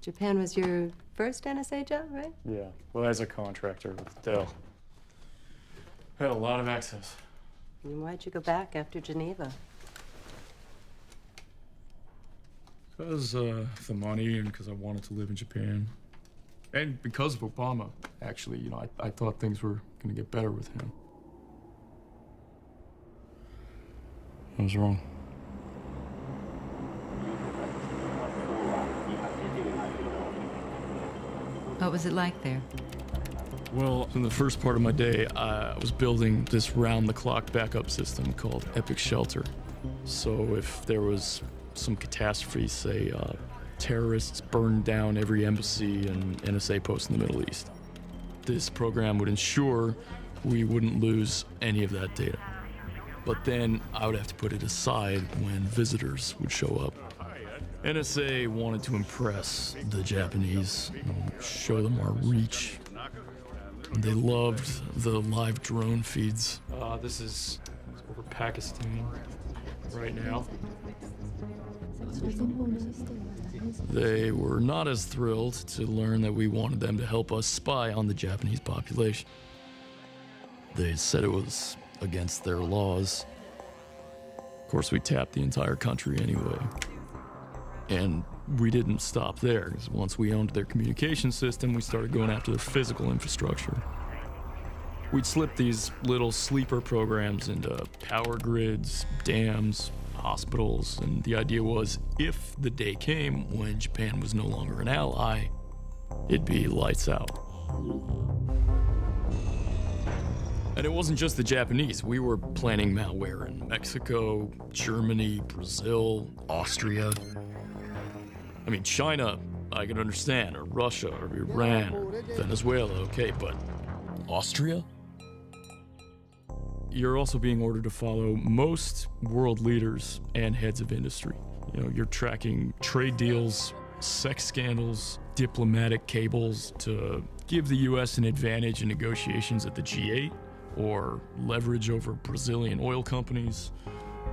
Japan was your first NSA job, right? Yeah, well, as a contractor with Dell. I had a lot of access. And why'd you go back after Geneva? Because of the money and because I wanted to live in Japan. And because of Obama, actually. You know, I thought things were going to get better with him. I was wrong. What was it like there? Well, in the first part of my day, I was building this round-the-clock backup system called Epic Shelter. So if there was some catastrophe, say terrorists burned down every embassy and NSA post in the Middle East, this program would ensure we wouldn't lose any of that data. But then I would have to put it aside when visitors would show up. NSA wanted to impress the Japanese, show them our reach. They loved the live drone feeds. This is over Pakistan right now. They were not as thrilled to learn that we wanted them to help us spy on the Japanese population. They said it was against their laws. Of course, we tapped the entire country anyway. And we didn't stop there, because once we owned their communication system, we started going after their physical infrastructure. We'd slip these little sleeper programs into power grids, dams, hospitals, and the idea was if the day came when Japan was no longer an ally, it'd be lights out. And it wasn't just the Japanese. We were planning malware in Mexico, Germany, Brazil, Austria. I mean, China, I can understand, or Russia, or Iran, or Venezuela, okay, but Austria? You're also being ordered to follow most world leaders and heads of industry. You know, you're tracking trade deals, sex scandals, diplomatic cables to give the US an advantage in negotiations at the G8, or leverage over Brazilian oil companies,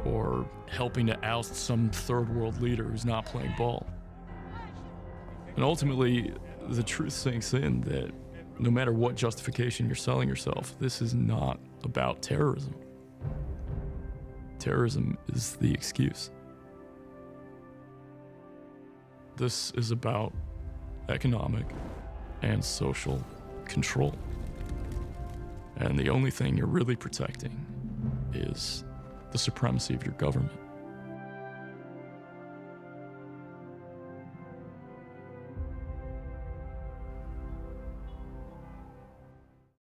or helping to oust some third world leader who's not playing ball. And ultimately, the truth sinks in that no matter what justification you're selling yourself, this is not about terrorism. Terrorism is the excuse. This is about economic and social control. And the only thing you're really protecting is the supremacy of your government.